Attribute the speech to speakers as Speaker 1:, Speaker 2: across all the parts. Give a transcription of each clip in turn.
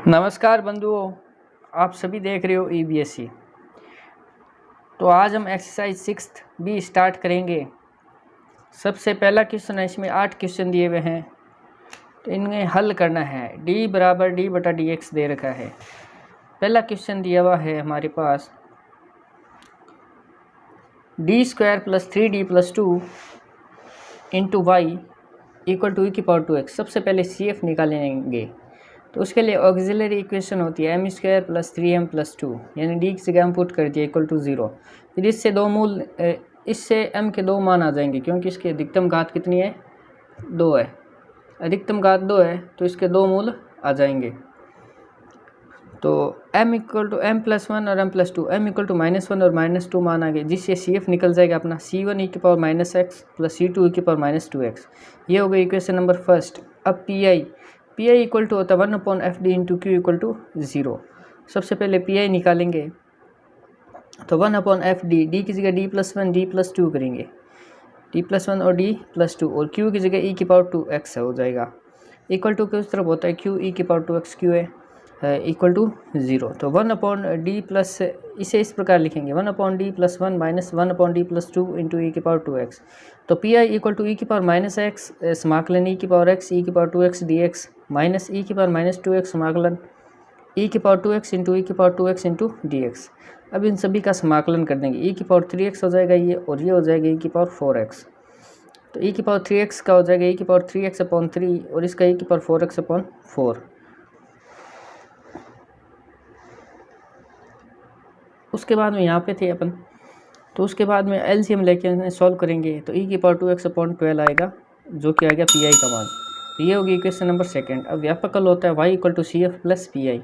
Speaker 1: नमस्कार बंधुओं, आप सभी देख रहे हो EBSC। तो आज हम एक्सरसाइज 6 भी स्टार्ट करेंगे। सबसे पहला क्वेश्चन है, इसमें 8 क्वेश्चन दिए हुए हैं, तो इन्हें हल करना है। d बराबर d बटा dx दे रखा है। पहला क्वेश्चन दिया हुआ है हमारे पास d square plus 3d plus 2 into Y equal to e⁴x। सबसे पहले CF निकालेंगे, तो उसके लिए ऑक्सिलरी इक्वेशन होती है m square plus 3m plus 2, यानी d की जगह हम पुट कर दिया इक्वल टू 0। फिर इससे m के दो मान आ जाएंगे, क्योंकि इसकी अधिकतम घात कितनी है, 2 है। अधिकतम घात 2 है तो इसके दो मूल आ जाएंगे। तो m equal to m plus 1 और m plus 2, m equal to -1 और -2 मान आ गए, जिससे CF निकल जाएगा अपना c1 e⁻x plus c2 e⁻2x। ये हो गई इक्वेशन नंबर फर्स्ट। अब पी आई इक्वल टू होता है 1/fd into Q equal to 0। सबसे पहले पी आई निकालेंगे, तो 1/fd, डी की जगह d+1 d+2 करेंगे, d+1 और d+2, और क्यू की जगह e⁻2x हो जाएगा। इक्वल टू किस तरफ होता है, क्यू e⁻2x क्यू है इक्वल टू 0। तो 1/d प्लस, इसे इस प्रकार लिखेंगे 1/d+1 minus 1/d+2 into e⁻2x। तो P I equal to e⁻x समाकलन e⁻x e⁻2x dx minus e⁻2x समाकलन e⁻2x into e⁻2x into dx। अब इन सभी का समाकलन कर देंगे, e⁻3x हो जाएगा ये, और ये हो जाएगा e⁻4x। तो e⁻3x का हो जाएगा e⁻3x/3 और इसका e⁻4x/4। उसके बाद में यहाँ पे थे अपन, तो उसके बाद में LCM लेके सॉल्व करेंगे, तो e⁻2x/12 आएगा, जो कि आ गया पी आई का मान। तो ये होगी इक्वेशन नंबर सेकंड। अब व्यापकल होता है y equal to CF plus P I,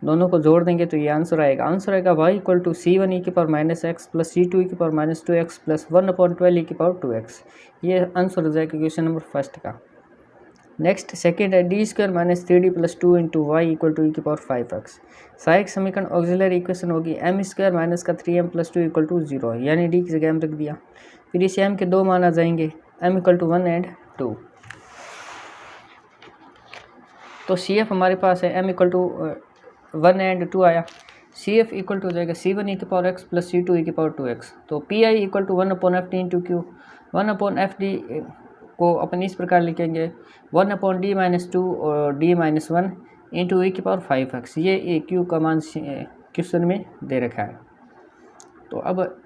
Speaker 1: दोनों को जोड़ देंगे तो ये आंसर आएगा। आंसर आएगा y equal to c1 e⁻x plus c2 e⁻2x plus 1/12 e⁻2x। ये आंसर हो जाएगा क्वेश्चन नंबर फर्स्ट का। नेक्स्ट सेकेंड है d square minus 3d plus 2 into Y equal to e⁵x। सहायक समीकरण ऑक्सिलरी इक्वेशन होगी m स्क्वायर माइनस का 3m plus 2 equal to 0, यानी d की जगह m रख दिया। फिर इसे m के दो मान आ जाएंगे, m इक्वल टू 1 एंड 2। तो CF हमारे पास है m इक्वल टू 1 एंड 2 आया। CF इक्वल टू हो जाएगा c1 e⁻x plus c2 e⁻2x। तो PI equal to 1/fd into Q. 1/fd को अपन इस प्रकार लिखेंगे 1/d-2 और d-1 इंटू e⁵x। ये क्यू का मान क्वेश्चन में दे रखा है। तो अब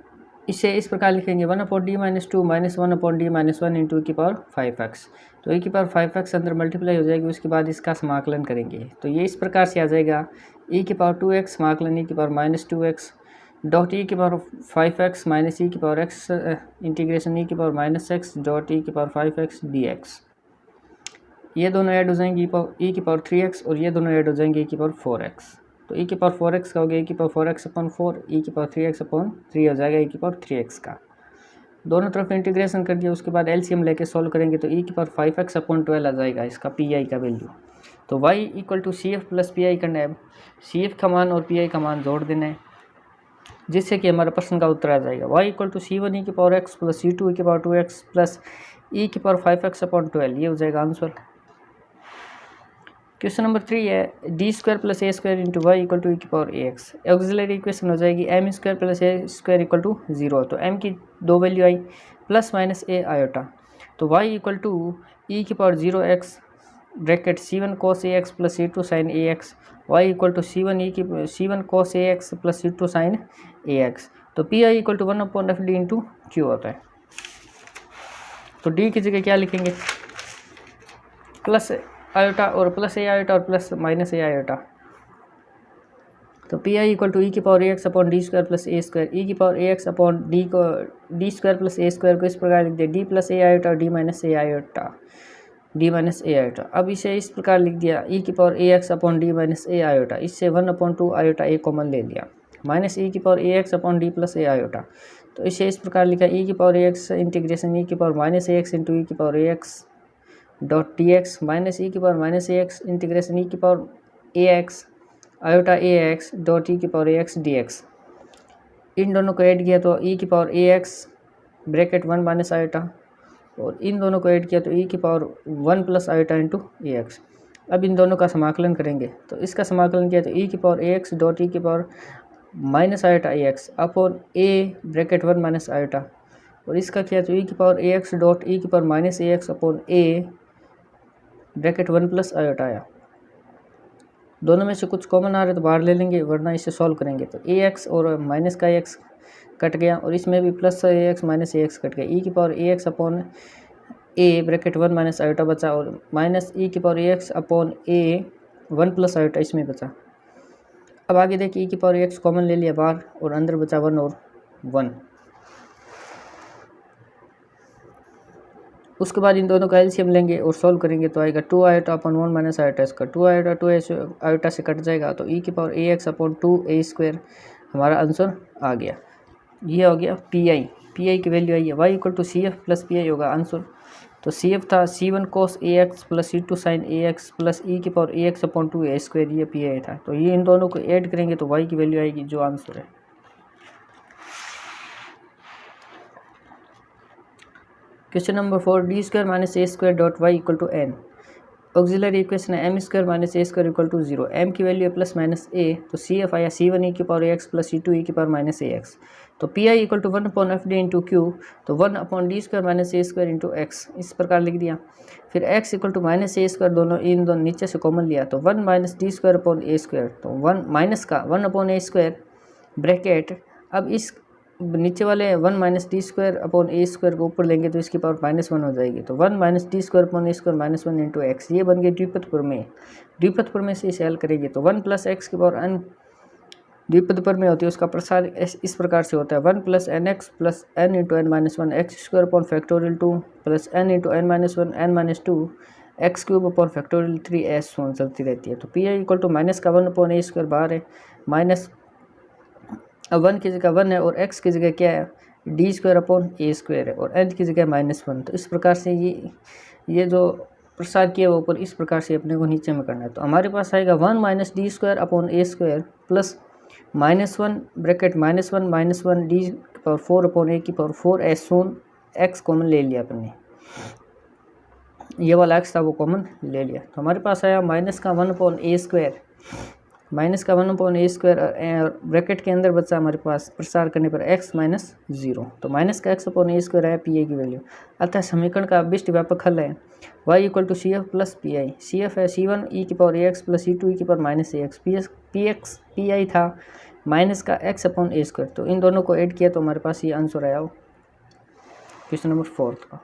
Speaker 1: इसे इस प्रकार लिखेंगे 1/d-2 minus 1/d-1 into e⁵x। तो e⁵x अंदर मल्टीप्लाई हो जाएगी, उसके बाद इसका समाकलन करेंगे, तो ये इस प्रकार से आ जाएगा e⁻2x समाकलन e⁻−2x dot e⁵x minus e⁵x integration e⁻−x dot e⁵x dx। ये दोनों ऐड हो जाएंगे e⁻3x और ये दोनों ऐड हो जाएंगे e⁻4x। तो e⁻4x का हो गया e⁻4x/4, e⁻3x/3 हो जाएगा e⁻3x का। दोनों तरफ इंटीग्रेशन कर दिया, उसके बाद LCM लेके सॉल्व करेंगे, तो e⁵x/12 आ जाएगा इसका PI का वैल्यू। तो y equal to CF plus PI करना है। CF का मान और PI का मान जोड़ देना है, जिससे कि हमारा प्रश्न का उत्तर आ जाएगा y equal to c1 e⁻x plus c2 e⁻2x plus e⁵x/12। ये हो जाएगा आंसर। क्वेश्चन नंबर 3 है d square plus a square into Y equal to e⁻ax। Auxiliary equation हो जाएगी m square plus a square equal to 0। तो m की दो value आई, प्लस माइनस a आयोटा। तो y equal to e⁻0x bracket c1 cos ax plus c2 sin ax, y equal to c1 cos ax plus c2 sin ax। तो P I equal to 1/fd into Q होता है। तो d की जगह क्या लिखेंगे, plus iota और plus A iota और प्लस माइनस ए आयोटा। तो P I equal to e⁻ax/d square plus a square, e⁻ax/d को d square plus a square को इस प्रकार लिख दिया d plus A iota d minus A iota, d minus A iota. अब इसे इस प्रकार लिख दिया e⁻ax/d माइनस ए आयोटा, इससे 1/2 आयोटा a कॉमन ले लिया, minus e⁻ax/d plus A iota. तो इसे इस प्रकार लिखा e⁻ax integration e⁻−ax into e⁻ax dot dx minus e⁻−ax integration e⁻ax iota ax dot e⁻ax dx। इन दोनों को ऐड किया तो e⁻ax ब्रैकेट 1 माइनस आयोटा, और इन दोनों को ऐड किया तो e⁻1 plus iota into ax। अब इन दोनों का समाकलन करेंगे, तो इसका समाकलन किया तो ई की power A x dot E की power minus iota A X upon A bracket 1 minus iota, और इसका किया तो ई की power A x dot E की power minus A X upon A bracket 1 plus iota आया। दोनों में से कुछ कॉमन आ रहे तो बाहर ले लेंगे, वरना इसे सॉल्व करेंगे तो ए एक्स और माइनस का ए एक्स कट गया, और इसमें भी plus A x minus A x cut गया। ई की power A X upon A bracket 1 minus iota बचा, और माइनस ई की power A X upon A 1 plus iota इसमें बचा। अब आगे देखिए, ई की पावर ए एक्स कॉमन ले लिया बाहर, और अंदर बचा 1 और 1। उसके बाद इन दोनों का एलसीएम लेंगे और सॉल्व करेंगे तो आएगा 2 आयोटा अपॉन 1 माइनस आयोटा, इसका 2 आयोटा 2 आयोटा से कट जाएगा, तो ई की power A X upon 2 A square हमारा आंसर आ गया। ये हो गया पी आई की वैल्यू आई है, Y equal to C F plus P I होगा आंसर। तो सी एफ था C1 cos A X plus C2 sin A X plus E की power A X upon 2 A square, ये P I था। तो ये इन दोनों को ऐड करेंगे तो वाई की वैल्यू आएगी, जो आंसर है। Question number 4, D square minus A square dot Y equal to N. Auxiliary equation है M square minus A square equal to 0। M की वैल्यू है प्लस माइनस ए, तो सी एफ आया C1 E की power A X plus C2 E की power minus A X. तो P I equal to 1 upon F D into Q, तो 1 upon D square minus A square into X, इस प्रकार लिख दिया। फिर X equal to minus A square, दोनों इन दोनों नीचे से कॉमन लिया, तो 1 minus D square upon A square, तो 1 माइनस का 1 अपॉन ए स्क्वायर ब्रैकेट। अब इस नीचे वाले 1 minus D square upon A square को ऊपर लेंगे तो इसकी पावर -1 हो जाएगी, तो 1 minus D square upon A square -1 into x, ये बन गया द्विपद प्रमेय। द्विपद प्रमेय से इसे हल करेंगे तो 1 प्लस एक्स की पावर n द्विपद प्रमेय होती है, उसका प्रसार इस प्रकार से होता है 1 plus N X plus N into N minus 1 X square upon factorial 2 plus N into N minus 1 N minus 2 X cube upon factorial 3 एस चलती रहती है। तो P I equal to minus का 1 अपॉन ए स्क्वायर बाहर है, minus 1 की जगह 1 है, और x की जगह क्या है D square upon A square है, और n की जगह -1। तो इस प्रकार से ये जो प्रसार किया वो ऊपर इस प्रकार से अपने को नीचे में करना है। तो हमारे पास आएगा 1 minus D square upon A square plus -1 bracket -1 D की पावर 4 अपॉन ए की पावर 4 एस सोन एक्स कॉमन ले लिया अपने, ये वाला एक्स था वो कॉमन ले लिया। तो हमारे पास आया माइनस का 1 अपॉन ए स्क्वायर, माइनस का 1 अपॉन ए स्क्वायर, और ब्रैकेट के अंदर बचा हमारे पास प्रसार करने पर x माइनस 0, तो माइनस का x अपॉन ए स्क्वायर है पी आई की वैल्यू। अतः समीकरण का अभिष्ट व्यापक हल है y equal to C F plus P I. C F है C1 ई की power A X plus C2 E की power minus A X, P I था माइनस का x अपॉन ए स्क्वायर। तो इन दोनों को ऐड किया तो हमारे पास ये आंसर आया क्वेश्चन नंबर 4 का।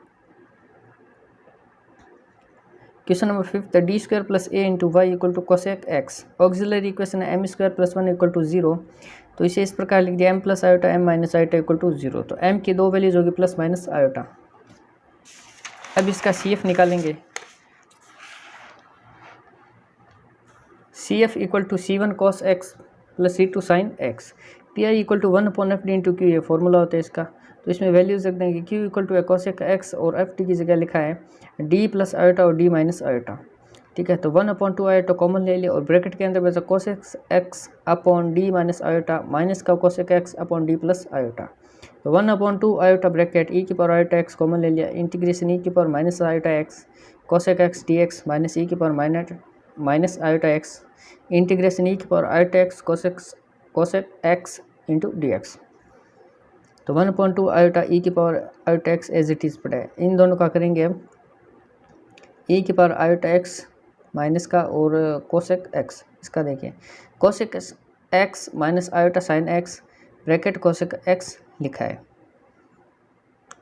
Speaker 1: Question number 5, D square plus A into Y equal to cosec X. Auxiliary equation है M square plus 1 equal to 0, तो इसे इस प्रकार लिख दिया M plus iota M minus iota equal to 0। तो एम की दो वैल्यूज होगी प्लस माइनस आयोटा। अब इसका सी एफ निकालेंगे, C F equal to C1 cos X plus C2 sin X, P I equal to 1 upon F D into Q, ये formula होता है इसका। तो इसमें वैल्यूज रख देंगे, Q equal to cosec X, और एफ डी की जगह लिखा है डी प्लस आयोटा और डी माइनस आयोटा, ठीक है। तो 1 अपॉन 2 आयोटा कॉमन ले लिया, और ब्रैकेट के अंदर बचा cosec X upon D minus iota minus का cosec X upon D plus iota. तो 1 अपॉन 2 आयोटा ब्रैकेट ई की पावर आयोटा एक्स कॉमन ले लिया, इंटीग्रेशन ई की power minus iota X cosec X D x minus ई की power minus iota X integration E की power iota X cosec X into D x. तो 1/2 iota E की power iota X as it is पड़ा है। इन दोनों का करेंगे हम, ई की पावर आयोटा एक्स माइनस का और कोसेक एक्स, इसका देखिए cosec X minus iota sine x bracket cosec x लिखा है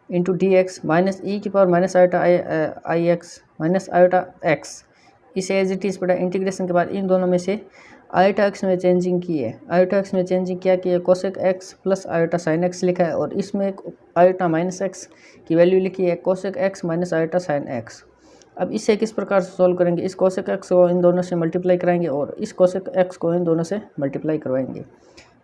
Speaker 1: इंटू डी एक्स माइनस ई की पावर माइनस आयोटा आई एक्स माइनस आयोटा एक्स, इसे एज इट इज़ पड़ा। इंटीग्रेशन के बाद इन दोनों में से आयोटा एक्स में चेंजिंग की है, आयोटा एक्स में चेंजिंग क्या की है, cosec X plus iota sine x लिखा है, और इसमें एक आयोटा माइनस एक्स की वैल्यू लिखी है cosec X minus iota sine x. अब इसे किस प्रकार से सॉल्व करेंगे, इस कोसेक एक्स को इन दोनों से मल्टीप्लाई कराएंगे और इस कोसेक एक्स को इन दोनों से मल्टीप्लाई करवाएंगे।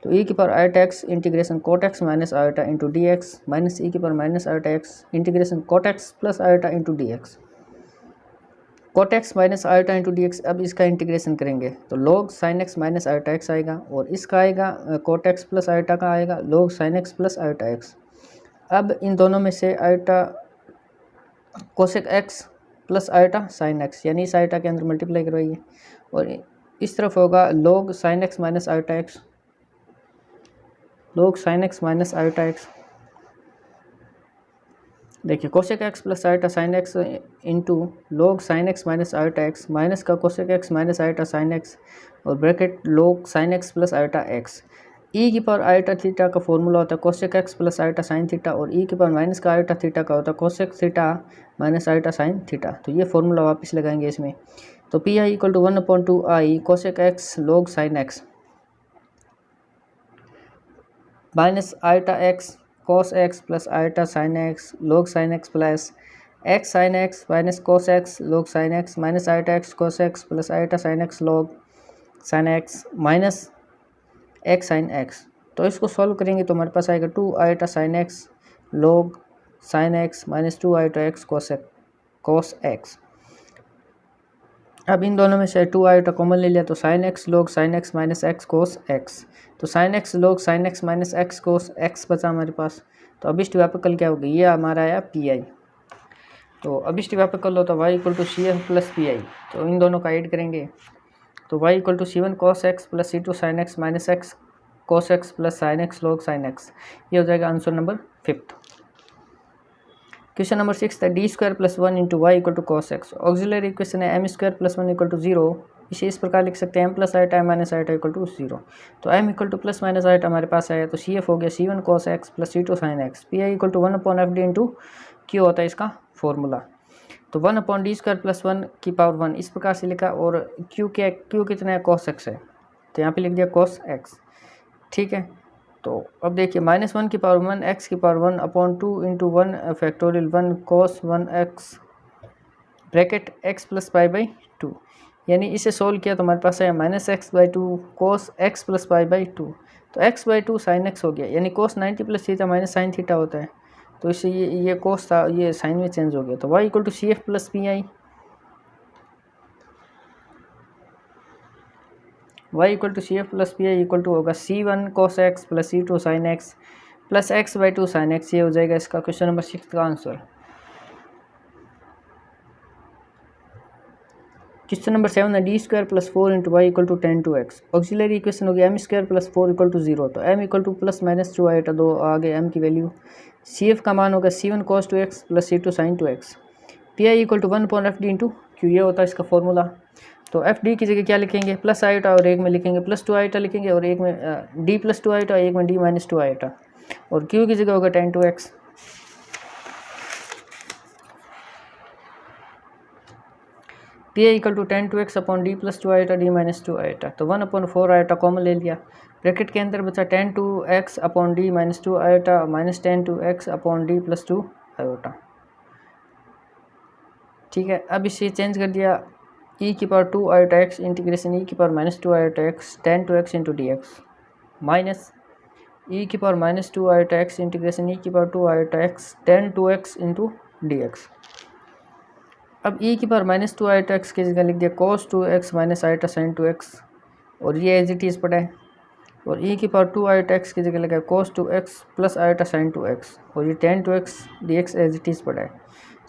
Speaker 1: तो ई की power iota X integration cot X minus iota into D x minus ई की power minus iota X integration cot X plus iota into D X, cot X minus iota into D x. अब इसका integration करेंगे तो log sine X minus iota X आएगा, और इसका आएगा coat X plus iota का आएगा log sine X plus iota X. अब इन दोनों में से iota cosec X plus iota sine X, यानी इस आइटा के अंदर मल्टीप्लाई करवाइए, और इस तरफ होगा log sine X minus iota X, log sine X minus iota X. देखिए cosec X plus iota sine X into log sine X minus iota X, minus का cosec X minus iota sine X, और bracket log sine X plus iota X. E की power iota theta का formula होता है cosec X plus iota sine theta, और E की power minus का iota theta का होता है cosec theta minus iota sine theta. तो ये फॉर्मूला वापस लगाएंगे इसमें। तो P I equal to 1/2 I cosec X log sine X minus iota X cos x plus iota sine X log sine X plus x sine X minus cos x log sine X minus iota X cos x plus iota sine X log sine X minus x sine X. तो इसको solve करेंगे तो हमारे पास आएगा 2 iota sine X log sine X minus 2 iota X cos x। अब इन दोनों में से 2 आइटा कॉमन ले लिया तो sign X log sine X minus X cos x, तो sign X log sine X minus X cos x बचा हमारे पास। तो अभिष्ट व्यापकल क्या होगा, ये हमारा आया पी आई। तो अभिष्ट व्यापकल होता है Y equal to C F plus P I, तो इन दोनों का ऐड करेंगे तो Y equal to C1 cos x plus C2 sine X minus X cos x plus sine X log sine X. ये हो जाएगा आंसर नंबर 5। क्वेश्चन नंबर 6 था D square plus 1 into Y equal to cos X. Auxiliary equation है M square plus 1 equal to 0। इसे इस प्रकार लिख सकते हैं M plus iota minus iota equal to 0। तो M equal to plus minus iota हमारे पास आया, तो सी एफ हो गया C1 cos x plus C2 sine X. P I equal to 1/fd into Q होता है इसका फॉर्मूला। तो 1/d स्क्वायर प्लस 1 की पावर 1 इस प्रकार से लिखा, और क्यू कितना है cos x है, तो यहाँ पे लिख दिया cos x। ठीक है, तो अब देखिए -1 की पावर 1 x की power 1/2 into 1 factorial 1 cos 1x bracket x plus pi by 2, यानी इसे सोल्व किया तो हमारे पास है -x/2 cos x plus pi by 2। तो x/2 साइन x हो गया, यानी cos 90 plus theta minus sine theta होता है, तो इससे ये cos था ये साइन में चेंज हो गया। तो y equal to C F plus P I, y equal to C F plus P I equal to होगा C1 cos x plus C2 sine x plus x/2 sine x। ये हो जाएगा इसका question number 6 का answer. Question number 7 है D square plus 4 into Y equal to 10/2x। Auxiliary equation होगी M square plus 4 equal to 0। तो m equal to plus minus 2 iota, दो आगे m की वैल्यू। सी एफ का मान होगा C1 cos 2x plus C2 sine 2x। P I equal to 1/fd into Q, ये होता है इसका फॉर्मूला। तो एफ डी की जगह क्या लिखेंगे, प्लस आइटा, और एक में लिखेंगे प्लस 2 आइटा लिखेंगे, और एक में डी प्लस 2 आइटा, एक में डी माइनस 2 आइटा, और क्यू की जगह होगा 10/2x। P I equal to 10/2x upon D plus 2 iota D minus 2 iota. तो 1/4 आइटा कॉमन ले लिया, ब्रैकेट के अंदर बचा 10/2x upon D minus 2 iota minus 10/2x upon D plus 2 iota. ठीक है, अब इसे चेंज कर दिया, e की power 2 iota x integration e की power minus 2 iota x 10/2x into D x, minus e की power minus 2 iota x integration e की power 2 iota x 10/2x into D x. अब e की power minus 2 iota x की जगह लिख दिया cos 2x minus iota sign 2x, और ये एज इट इज़ पड़ा है, और e की पावर 2 आइटा x की जगह लगा cos 2x plus iota sign 2x, और ये 10/2x dx as it is पड़ा है।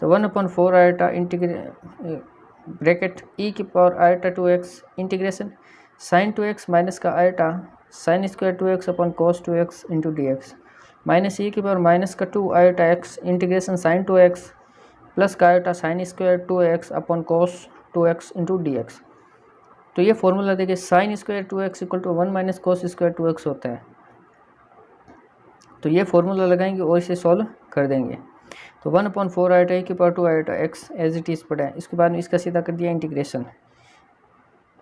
Speaker 1: तो 1/4 आइटा ब्रैकेट e की power iota 2x integration sine 2x minus का iota sine square 2x upon cos 2x into D x, minus e की power minus का 2 iota x integration sine 2x plus का iota sine square 2x upon cos 2x into D x. तो ये formula देखिए sine square 2x equal to 1 minus cos square 2x होता है। तो ये फॉर्मूला लगाएंगे और इसे सॉल्व कर देंगे। तो 1/4 आइटा की power 2 iota x as it is पड़ा है। इसके बाद में इसका सीधा कर दिया इंटीग्रेशन,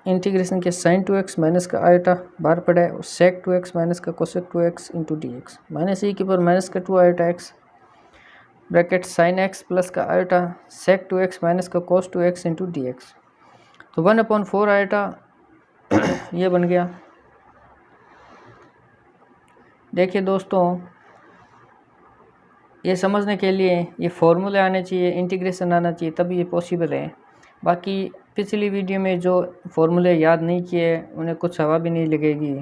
Speaker 1: इंटीग्रेशन के साइन 2x माइनस का आइटा बाहर पड़ा है, और सेक 2x माइनस का cosec 2x into D x, minus e की पावर माइनस का 2 iota x bracket sine x plus का आइटा सेक 2x माइनस का cos 2x into D x. तो 1/4 आइटा ये बन गया। देखिए दोस्तों, ये समझने के लिए ये फॉर्मूले आने चाहिए, इंटीग्रेशन आना चाहिए, तभी ये पॉसिबल है। बाकी पिछली वीडियो में जो फॉर्मूले याद नहीं किए उन्हें कुछ हवा भी नहीं लगेगी।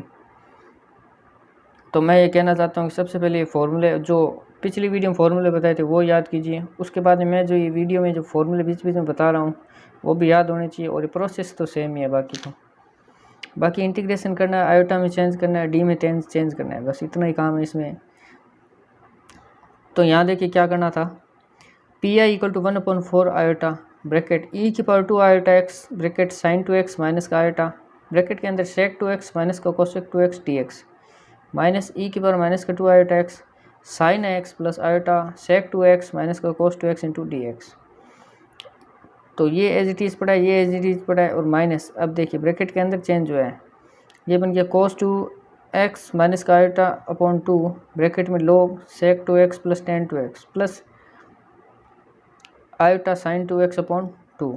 Speaker 1: तो मैं ये कहना चाहता हूँ कि सबसे पहले फॉर्मूले जो पिछली वीडियो में फॉर्मूले बताए थे वो याद कीजिए। उसके बाद में मैं जो ये वीडियो में जो फॉर्मूले बीच बीच में बता रहा हूँ वो भी याद होने चाहिए, और ये प्रोसेस तो सेम ही है। बाकी इंटीग्रेशन करना है, आयोटा में चेंज करना है, डी में चेंज करना है, बस इतना ही काम है इसमें। तो यहाँ देखिए क्या करना था, P I equal to 1/4 iota bracket E की power 2 iota X bracket sine 2x minus का आयोटा ब्रैकेट के अंदर सेक 2x माइनस का कोसेक 2x dx माइनस ई की पावर माइनस का 2 iota X sine x plus iota sec 2x minus का cos 2x into dx। तो ये as it is पड़ा है, ये एज इट इज़ पड़ा है, और माइनस अब देखिए ब्रैकेट के अंदर चेंज हुआ है, ये बन गया cos 2x माइनस का आयोटा अपॉन 2 ब्रैकेट में log sec 2x plus tan 2x plus iota sine 2x upon 2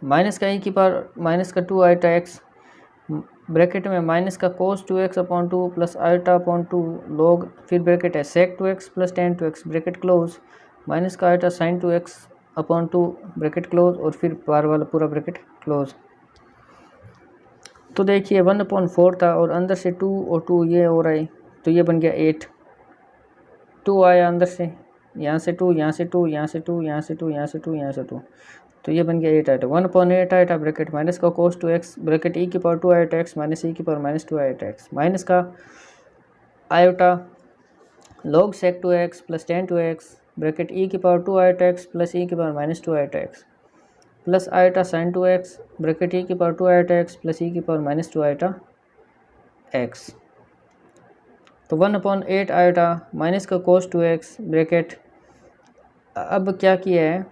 Speaker 1: minus का ई की पावर माइनस का 2 आयोटा x ब्रैकेट में माइनस का cos 2x upon 2 plus iota upon 2 log फिर bracket है sec 2x plus tan 2x bracket close minus का iota sine 2x upon 2 bracket close और फिर बार वाला पूरा ब्रैकेट क्लोज। तो देखिए 1/4 था और अंदर से 2 और 2 ये हो रहा है, तो ये बन गया 8। 2 आया अंदर से, यहाँ से 2, यहाँ से 2, यहाँ से 2, यहाँ से 2, यहाँ से 2, यहाँ से 2, तो ये बन गया 8 आइटा 1/8 आइटा ब्रैकेट माइनस का cos 2x ब्रैकेट ई की पावर 2 आइटा x माइनस ई की power minus 2 iota x minus का iota log sec 2x plus tan 2x bracket E की power 2 iota x plus E की power minus 2 iota x plus iota sine 2x bracket E की power 2 iota x plus E की power minus 2 iota x। तो 1/8 iota minus का cos 2x bracket, अब क्या किया है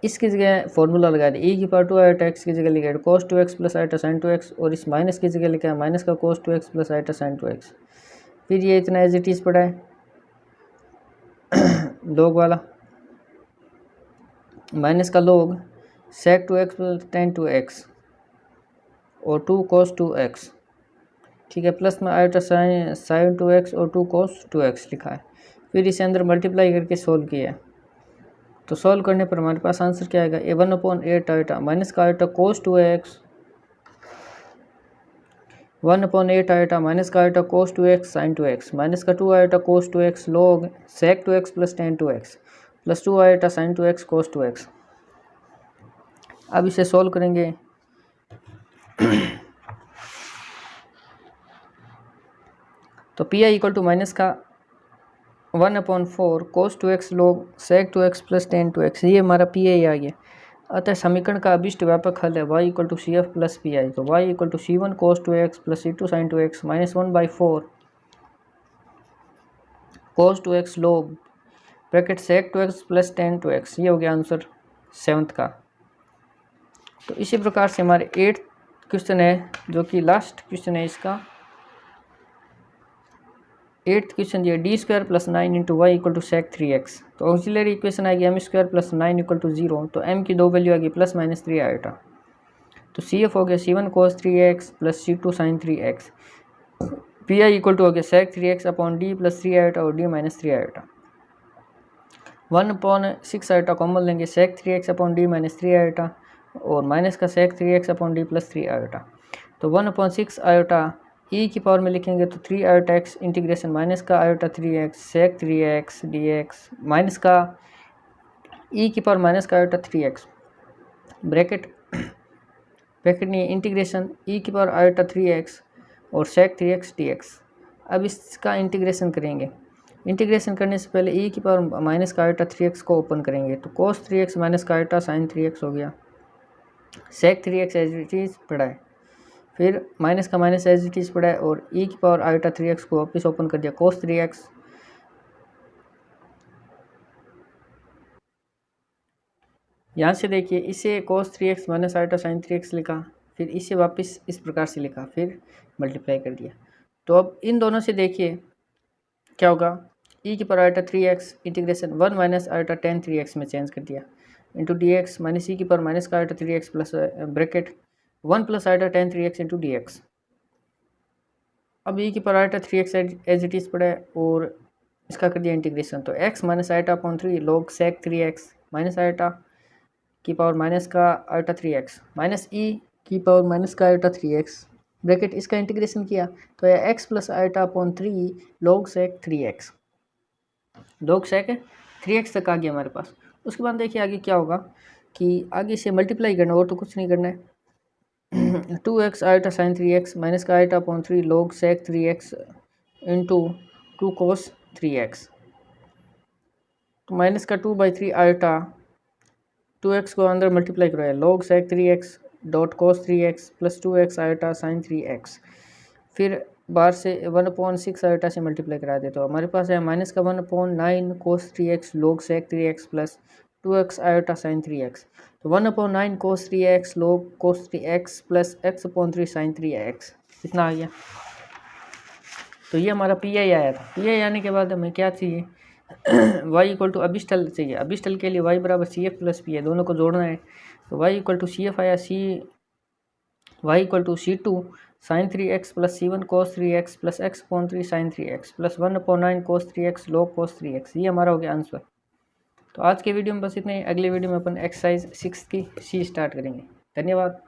Speaker 1: इसकी जगह फॉर्मूला लगा दिया, ई की पावर 2 आयोटा x की जगह लिखा cos 2x plus iota sine 2x और इस माइनस की जगह लिखा है माइनस का cos 2x plus iota sine 2x। फिर ये इतना एज इट इज़ पड़ा है log वाला माइनस का log sec 2x plus tan 2x और 2 cos 2x, ठीक है, प्लस में आयोटा साइन 2x और 2 cos 2x लिखा है। फिर इसे अंदर मल्टीप्लाई करके सोल्व किया है, तो सोल्व करने पर हमारे पास आंसर क्या आएगा, 1/8 आयोटा माइनस का iota cos 2x 1/8 iota minus का iota cos 2x sine 2x minus का 2 iota cos 2x log sec 2x plus tan 2x plus 2 iota sine 2x cos 2x। अब इसे सोल्व करेंगे तो P I equal to minus का 1/4 cos 2x log sec 2x plus tan 2x, ये हमारा P I आ गया। अतः समीकरण का अभिष्ट व्यापक हल है y equal to C F plus P I. तो y equal to c1 cos 2x plus c2 sin 2x minus 1/4 cos 2x log bracket sec 2x plus tan 2x, ये हो गया आंसर 7th का। तो इसी प्रकार से हमारे 8th क्वेश्चन है जो कि लास्ट क्वेश्चन है इसका। 8th क्वेश्चन ये d² plus 9 into Y equal to sec 3x। तो ऑक्सिलरी इक्वेशन आएगी m² प्लस 9 इक्वल टू 0, तो m की दो वैल्यू आएगी प्लस माइनस 3 आयोटा। तो सी एफ हो गया c1 cos 3x plus c2 sin 3x। P I equal to हो गया sec 3x upon d plus 3 iota और d minus 3 iota. 1/6 iota common लेंगे, sec 3x upon d minus 3 iota और minus का sec 3x upon d plus 3 iota. तो 1/6 iota E की power में लिखेंगे तो 3 आयोटा x इंटीग्रेशन माइनस का iota 3x sec 3x dx minus का ई की पावर माइनस का आयोटा 3x ब्रैकेट नहीं इंटीग्रेशन ई की पावर आयोटा 3x और sec 3x dx। अब इसका इंटीग्रेशन करेंगे, इंटीग्रेशन करने से पहले ई की पावर माइनस का आयोटा 3x को ओपन करेंगे तो cos 3x माइनस का आयोटा sin 3x हो गया, sec 3x as it is पड़ा है, फिर माइनस का माइनस एज इट इज़ पड़ा है और ई की पावर आयोटा 3x को वापस ओपन कर दिया cos 3x। यहाँ से देखिए इसे cos 3x minus iota sin 3x लिखा, फिर इसे वापस इस प्रकार से लिखा, फिर मल्टीप्लाई कर दिया। तो अब इन दोनों से देखिए क्या होगा, ई की power iota 3x integration 1 minus iota tan 3x में चेंज कर दिया इंटू dx माइनस ई की पावर माइनस का iota 3x plus bracket 1 plus iota tan 3x into dx। अब ई की power iota 3x as it is पड़ा है और इसका कर दिया इंटीग्रेशन, तो x minus iota upon 3 log sec 3x minus iota की पावर माइनस का आयोटा 3x माइनस ई की पावर माइनस का आयोटा 3x ब्रैकेट इसका इंटीग्रेशन किया तो यह x plus iota upon 3 log sec 3x, log sec 3x तक आ गया हमारे पास। उसके बाद देखिए आगे क्या होगा कि आगे से मल्टीप्लाई करना और तो कुछ नहीं करना है। 2x iota sine 3x minus का iota upon 3 log sec 3x into 2 cos 3x, तो माइनस का 2/3 आइटा 2x को अंदर मल्टीप्लाई करो है log sec 3x dot cos 3x plus 2x iota sine 3x, फिर बाहर से 1/6 आइटा से मल्टीप्लाई करा दे तो हमारे पास है माइनस का 1/9 cos 3x log sec 3x plus 2x iota sine 3x, तो 1/9 cos 3x log cos 3x plus x/3 sine 3x, कितना आ गया। तो ये हमारा पी आई आया था। पी आई आने के बाद हमें क्या चाहिए, y इक्वल टू अबिस्टल चाहिए। अबिस्टल के लिए y बराबर सी एफ प्लस पी है, दोनों को जोड़ना है। तो y equal to C F आया, y equal to C2 sine 3x plus C1 cos 3x plus x/3 sine 3x plus 1/9 cos 3x log cos 3x, ये हमारा हो गया आंसर। तो आज के वीडियो में बस इतने ही। अगले वीडियो में अपन एक्सरसाइज 6 की सी स्टार्ट करेंगे। धन्यवाद।